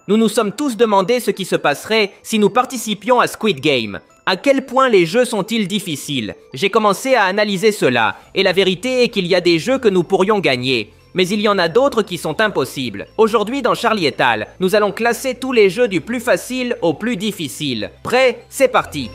Nous nous sommes tous demandé ce qui se passerait si nous participions à Squid Game. À quel point les jeux sont-ils difficiles? J'ai commencé à analyser cela, et la vérité est qu'il y a des jeux que nous pourrions gagner. Mais il y en a d'autres qui sont impossibles. Aujourd'hui dans Charlie et Tal, nous allons classer tous les jeux du plus facile au plus difficile. Prêt? C'est parti!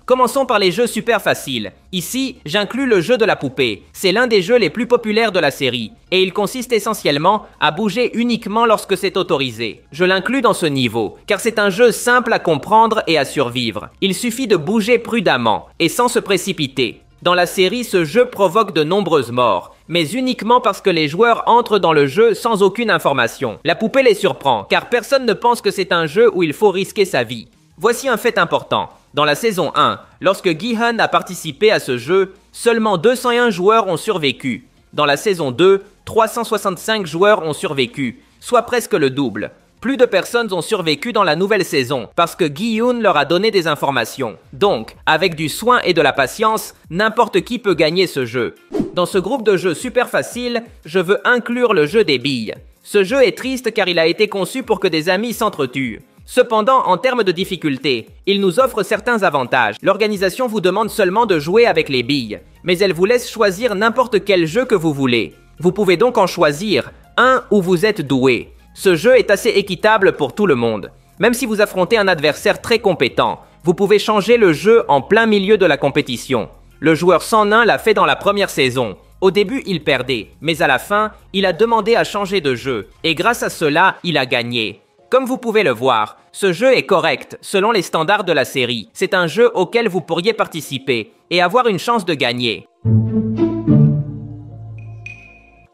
Commençons par les jeux super faciles. Ici, j'inclus le jeu de la poupée. C'est l'un des jeux les plus populaires de la série, et il consiste essentiellement à bouger uniquement lorsque c'est autorisé. Je l'inclus dans ce niveau, car c'est un jeu simple à comprendre et à survivre. Il suffit de bouger prudemment, et sans se précipiter. Dans la série, ce jeu provoque de nombreuses morts, mais uniquement parce que les joueurs entrent dans le jeu sans aucune information. La poupée les surprend, car personne ne pense que c'est un jeu où il faut risquer sa vie. Voici un fait important. Dans la saison 1, lorsque Gi-hun a participé à ce jeu, seulement 201 joueurs ont survécu. Dans la saison 2, 365 joueurs ont survécu, soit presque le double. Plus de personnes ont survécu dans la nouvelle saison, parce que Gi-hun leur a donné des informations. Donc, avec du soin et de la patience, n'importe qui peut gagner ce jeu. Dans ce groupe de jeux super faciles, je veux inclure le jeu des billes. Ce jeu est triste car il a été conçu pour que des amis s'entretuent. Cependant, en termes de difficulté, il nous offre certains avantages. L'organisation vous demande seulement de jouer avec les billes, mais elle vous laisse choisir n'importe quel jeu que vous voulez. Vous pouvez donc en choisir un où vous êtes doué. Ce jeu est assez équitable pour tout le monde. Même si vous affrontez un adversaire très compétent, vous pouvez changer le jeu en plein milieu de la compétition. Le joueur 101 l'a fait dans la première saison. Au début, il perdait, mais à la fin, il a demandé à changer de jeu, et grâce à cela, il a gagné. Comme vous pouvez le voir, ce jeu est correct selon les standards de la série. C'est un jeu auquel vous pourriez participer et avoir une chance de gagner.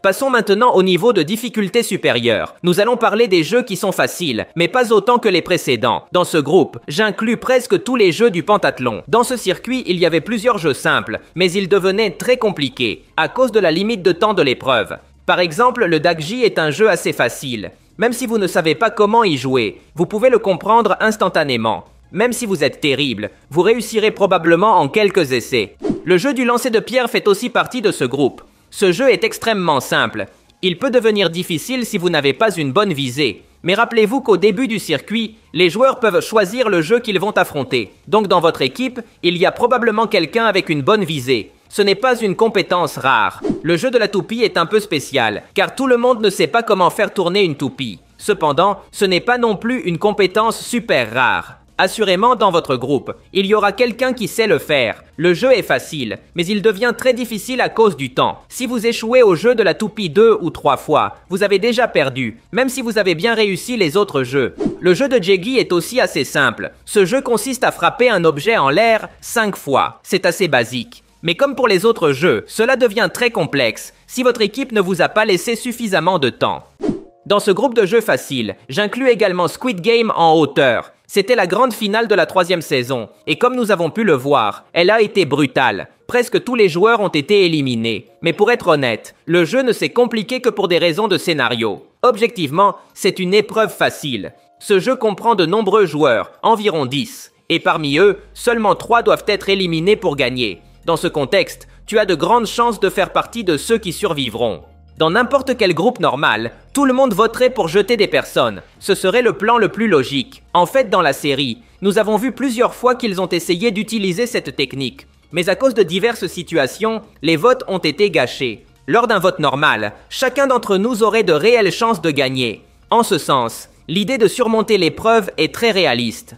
Passons maintenant au niveau de difficulté supérieure. Nous allons parler des jeux qui sont faciles, mais pas autant que les précédents. Dans ce groupe, j'inclus presque tous les jeux du pentathlon. Dans ce circuit, il y avait plusieurs jeux simples, mais ils devenaient très compliqués à cause de la limite de temps de l'épreuve. Par exemple, le Dakji est un jeu assez facile. Même si vous ne savez pas comment y jouer, vous pouvez le comprendre instantanément. Même si vous êtes terrible, vous réussirez probablement en quelques essais. Le jeu du lancer de pierre fait aussi partie de ce groupe. Ce jeu est extrêmement simple. Il peut devenir difficile si vous n'avez pas une bonne visée. Mais rappelez-vous qu'au début du circuit, les joueurs peuvent choisir le jeu qu'ils vont affronter. Donc dans votre équipe, il y a probablement quelqu'un avec une bonne visée. Ce n'est pas une compétence rare. Le jeu de la toupie est un peu spécial, car tout le monde ne sait pas comment faire tourner une toupie. Cependant, ce n'est pas non plus une compétence super rare. Assurément, dans votre groupe, il y aura quelqu'un qui sait le faire. Le jeu est facile, mais il devient très difficile à cause du temps. Si vous échouez au jeu de la toupie 2 ou 3 fois, vous avez déjà perdu, même si vous avez bien réussi les autres jeux. Le jeu de Jegi est aussi assez simple. Ce jeu consiste à frapper un objet en l'air 5 fois. C'est assez basique. Mais comme pour les autres jeux, cela devient très complexe si votre équipe ne vous a pas laissé suffisamment de temps. Dans ce groupe de jeux faciles, j'inclus également Squid Game en hauteur. C'était la grande finale de la 3e saison, et comme nous avons pu le voir, elle a été brutale. Presque tous les joueurs ont été éliminés. Mais pour être honnête, le jeu ne s'est compliqué que pour des raisons de scénario. Objectivement, c'est une épreuve facile. Ce jeu comprend de nombreux joueurs, environ 10, et parmi eux, seulement 3 doivent être éliminés pour gagner. Dans ce contexte, tu as de grandes chances de faire partie de ceux qui survivront. Dans n'importe quel groupe normal, tout le monde voterait pour jeter des personnes. Ce serait le plan le plus logique. En fait, dans la série, nous avons vu plusieurs fois qu'ils ont essayé d'utiliser cette technique. Mais à cause de diverses situations, les votes ont été gâchés. Lors d'un vote normal, chacun d'entre nous aurait de réelles chances de gagner. En ce sens, l'idée de surmonter l'épreuve est très réaliste.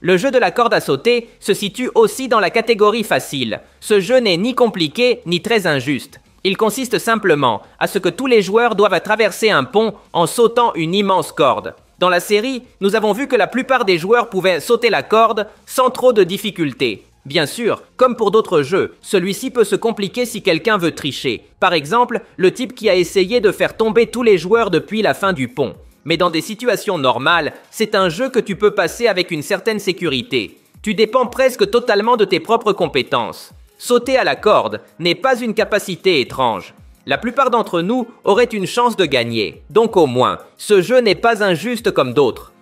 Le jeu de la corde à sauter se situe aussi dans la catégorie facile. Ce jeu n'est ni compliqué ni très injuste. Il consiste simplement à ce que tous les joueurs doivent traverser un pont en sautant une immense corde. Dans la série, nous avons vu que la plupart des joueurs pouvaient sauter la corde sans trop de difficultés. Bien sûr, comme pour d'autres jeux, celui-ci peut se compliquer si quelqu'un veut tricher. Par exemple, le type qui a essayé de faire tomber tous les joueurs depuis la fin du pont. Mais dans des situations normales, c'est un jeu que tu peux passer avec une certaine sécurité. Tu dépends presque totalement de tes propres compétences. Sauter à la corde n'est pas une capacité étrange. La plupart d'entre nous auraient une chance de gagner. Donc au moins, ce jeu n'est pas injuste comme d'autres.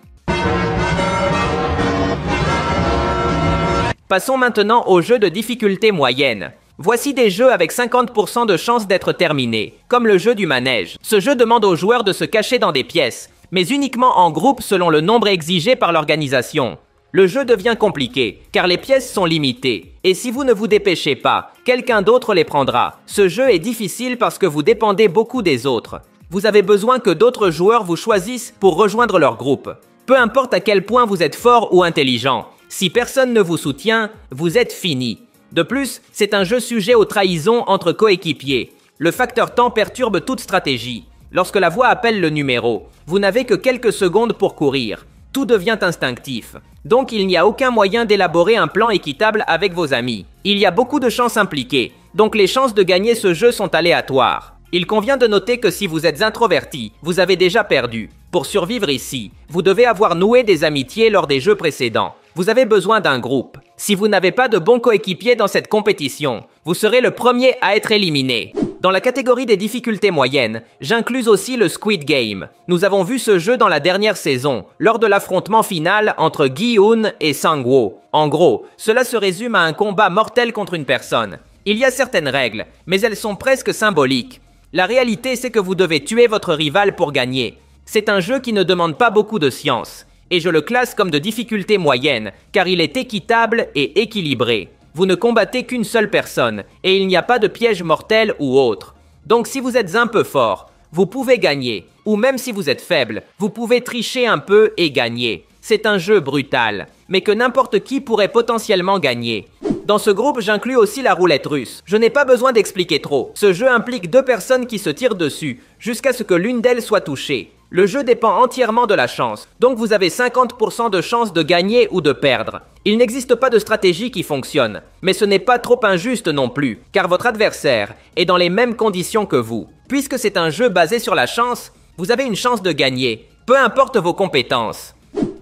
Passons maintenant aux jeux de difficulté moyenne. Voici des jeux avec 50% de chances d'être terminés, comme le jeu du manège. Ce jeu demande aux joueurs de se cacher dans des pièces, mais uniquement en groupe selon le nombre exigé par l'organisation. Le jeu devient compliqué, car les pièces sont limitées, et si vous ne vous dépêchez pas, quelqu'un d'autre les prendra. Ce jeu est difficile parce que vous dépendez beaucoup des autres. Vous avez besoin que d'autres joueurs vous choisissent pour rejoindre leur groupe. Peu importe à quel point vous êtes fort ou intelligent, si personne ne vous soutient, vous êtes fini. De plus, c'est un jeu sujet aux trahisons entre coéquipiers. Le facteur temps perturbe toute stratégie. Lorsque la voix appelle le numéro, vous n'avez que quelques secondes pour courir. Tout devient instinctif. Donc il n'y a aucun moyen d'élaborer un plan équitable avec vos amis. Il y a beaucoup de chances impliquées, donc les chances de gagner ce jeu sont aléatoires. Il convient de noter que si vous êtes introverti, vous avez déjà perdu. Pour survivre ici, vous devez avoir noué des amitiés lors des jeux précédents. Vous avez besoin d'un groupe. Si vous n'avez pas de bons coéquipiers dans cette compétition, vous serez le premier à être éliminé. Dans la catégorie des difficultés moyennes, j'inclus aussi le Squid Game. Nous avons vu ce jeu dans la dernière saison, lors de l'affrontement final entre Gi-Hun et Sang-woo. En gros, cela se résume à un combat mortel contre une personne. Il y a certaines règles, mais elles sont presque symboliques. La réalité, c'est que vous devez tuer votre rival pour gagner. C'est un jeu qui ne demande pas beaucoup de science. Et je le classe comme de difficulté moyenne, car il est équitable et équilibré. Vous ne combattez qu'une seule personne, et il n'y a pas de piège mortel ou autre. Donc si vous êtes un peu fort, vous pouvez gagner. Ou même si vous êtes faible, vous pouvez tricher un peu et gagner. C'est un jeu brutal, mais que n'importe qui pourrait potentiellement gagner. Dans ce groupe, j'inclus aussi la roulette russe. Je n'ai pas besoin d'expliquer trop. Ce jeu implique deux personnes qui se tirent dessus, jusqu'à ce que l'une d'elles soit touchée. Le jeu dépend entièrement de la chance, donc vous avez 50% de chance de gagner ou de perdre. Il n'existe pas de stratégie qui fonctionne, mais ce n'est pas trop injuste non plus, car votre adversaire est dans les mêmes conditions que vous. Puisque c'est un jeu basé sur la chance, vous avez une chance de gagner, peu importe vos compétences.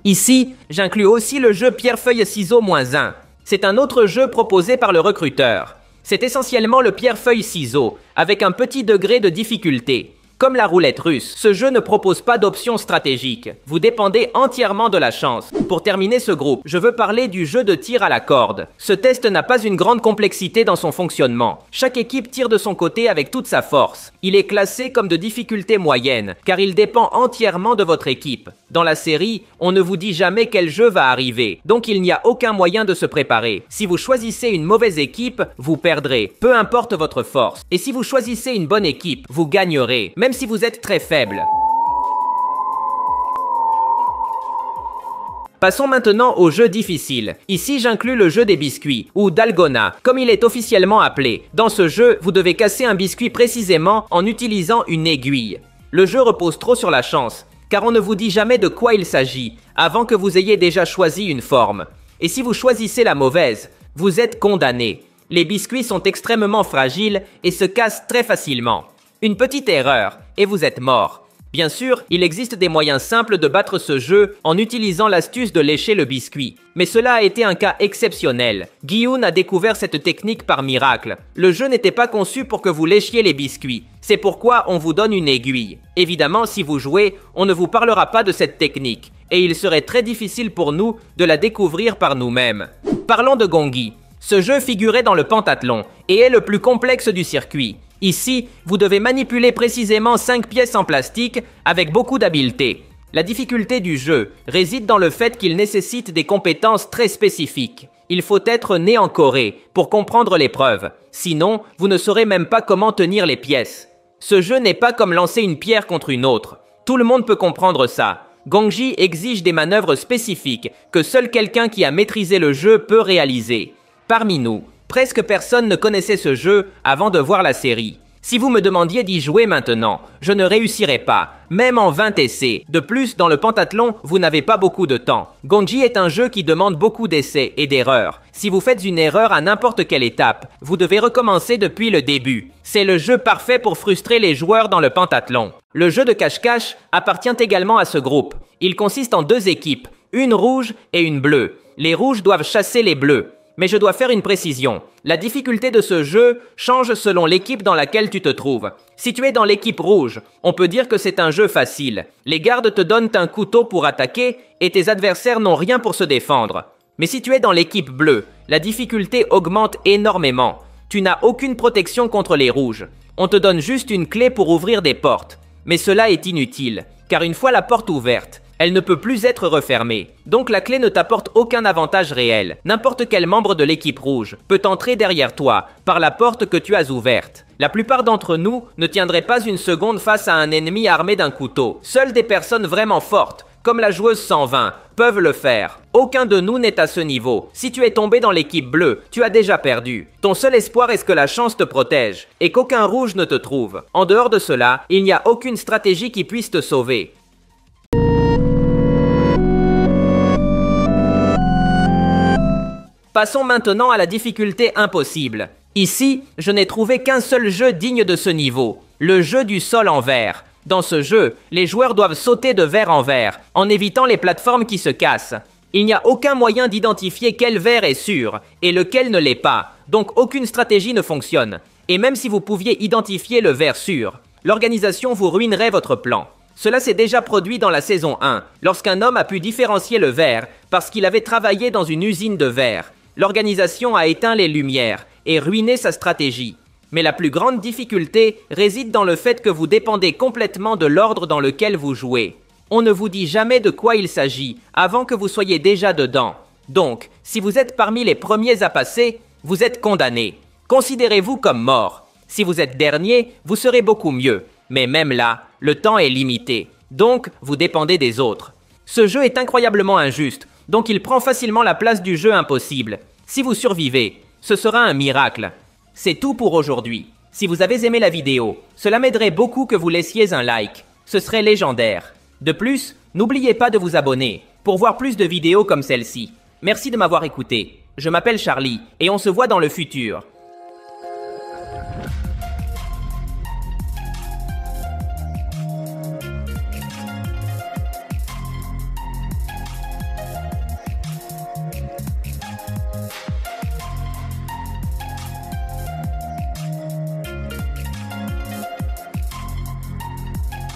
Ici, j'inclus aussi le jeu pierre-feuille-ciseaux-1. C'est un autre jeu proposé par le recruteur. C'est essentiellement le pierre-feuille-ciseaux, avec un petit degré de difficulté. Comme la roulette russe, ce jeu ne propose pas d'options stratégiques. Vous dépendez entièrement de la chance. Pour terminer ce groupe, je veux parler du jeu de tir à la corde. Ce test n'a pas une grande complexité dans son fonctionnement. Chaque équipe tire de son côté avec toute sa force. Il est classé comme de difficulté moyenne, car il dépend entièrement de votre équipe. Dans la série, on ne vous dit jamais quel jeu va arriver, donc il n'y a aucun moyen de se préparer. Si vous choisissez une mauvaise équipe, vous perdrez, peu importe votre force. Et si vous choisissez une bonne équipe, vous gagnerez, même si vous êtes très faible. Passons maintenant au jeu difficile. Ici, j'inclus le jeu des biscuits, ou dalgona, comme il est officiellement appelé. Dans ce jeu, vous devez casser un biscuit précisément en utilisant une aiguille. Le jeu repose trop sur la chance, car on ne vous dit jamais de quoi il s'agit, avant que vous ayez déjà choisi une forme. Et si vous choisissez la mauvaise, vous êtes condamné. Les biscuits sont extrêmement fragiles et se cassent très facilement. Une petite erreur, et vous êtes mort. Bien sûr, il existe des moyens simples de battre ce jeu en utilisant l'astuce de lécher le biscuit. Mais cela a été un cas exceptionnel. Gi-Hun a découvert cette technique par miracle. Le jeu n'était pas conçu pour que vous léchiez les biscuits. C'est pourquoi on vous donne une aiguille. Évidemment, si vous jouez, on ne vous parlera pas de cette technique. Et il serait très difficile pour nous de la découvrir par nous-mêmes. Parlons de Gongi. Ce jeu figurait dans le pentathlon et est le plus complexe du circuit. Ici, vous devez manipuler précisément 5 pièces en plastique avec beaucoup d'habileté. La difficulté du jeu réside dans le fait qu'il nécessite des compétences très spécifiques. Il faut être né en Corée pour comprendre l'épreuve. Sinon, vous ne saurez même pas comment tenir les pièces. Ce jeu n'est pas comme lancer une pierre contre une autre. Tout le monde peut comprendre ça. Gongi exige des manœuvres spécifiques que seul quelqu'un qui a maîtrisé le jeu peut réaliser. Parmi nous, presque personne ne connaissait ce jeu avant de voir la série. Si vous me demandiez d'y jouer maintenant, je ne réussirais pas, même en 20 essais. De plus, dans le pentathlon, vous n'avez pas beaucoup de temps. Gongi est un jeu qui demande beaucoup d'essais et d'erreurs. Si vous faites une erreur à n'importe quelle étape, vous devez recommencer depuis le début. C'est le jeu parfait pour frustrer les joueurs dans le pentathlon. Le jeu de cache-cache appartient également à ce groupe. Il consiste en 2 équipes, une rouge et une bleue. Les rouges doivent chasser les bleus. Mais je dois faire une précision. La difficulté de ce jeu change selon l'équipe dans laquelle tu te trouves. Si tu es dans l'équipe rouge, on peut dire que c'est un jeu facile. Les gardes te donnent un couteau pour attaquer et tes adversaires n'ont rien pour se défendre. Mais si tu es dans l'équipe bleue, la difficulté augmente énormément. Tu n'as aucune protection contre les rouges. On te donne juste une clé pour ouvrir des portes. Mais cela est inutile, car une fois la porte ouverte, elle ne peut plus être refermée. Donc la clé ne t'apporte aucun avantage réel. N'importe quel membre de l'équipe rouge peut entrer derrière toi, par la porte que tu as ouverte. La plupart d'entre nous ne tiendraient pas une seconde face à un ennemi armé d'un couteau. Seules des personnes vraiment fortes, comme la joueuse 120, peuvent le faire. Aucun de nous n'est à ce niveau. Si tu es tombé dans l'équipe bleue, tu as déjà perdu. Ton seul espoir est que la chance te protège, et qu'aucun rouge ne te trouve. En dehors de cela, il n'y a aucune stratégie qui puisse te sauver. Passons maintenant à la difficulté impossible. Ici, je n'ai trouvé qu'un seul jeu digne de ce niveau, le jeu du sol en verre. Dans ce jeu, les joueurs doivent sauter de verre en verre, en évitant les plateformes qui se cassent. Il n'y a aucun moyen d'identifier quel verre est sûr, et lequel ne l'est pas, donc aucune stratégie ne fonctionne. Et même si vous pouviez identifier le verre sûr, l'organisation vous ruinerait votre plan. Cela s'est déjà produit dans la saison 1, lorsqu'un homme a pu différencier le verre parce qu'il avait travaillé dans une usine de verre. L'organisation a éteint les lumières et ruiné sa stratégie. Mais la plus grande difficulté réside dans le fait que vous dépendez complètement de l'ordre dans lequel vous jouez. On ne vous dit jamais de quoi il s'agit avant que vous soyez déjà dedans. Donc, si vous êtes parmi les premiers à passer, vous êtes condamné. Considérez-vous comme mort. Si vous êtes dernier, vous serez beaucoup mieux. Mais même là, le temps est limité. Donc, vous dépendez des autres. Ce jeu est incroyablement injuste, donc il prend facilement la place du jeu impossible. Si vous survivez, ce sera un miracle. C'est tout pour aujourd'hui. Si vous avez aimé la vidéo, cela m'aiderait beaucoup que vous laissiez un like. Ce serait légendaire. De plus, n'oubliez pas de vous abonner pour voir plus de vidéos comme celle-ci. Merci de m'avoir écouté. Je m'appelle Charlie et on se voit dans le futur.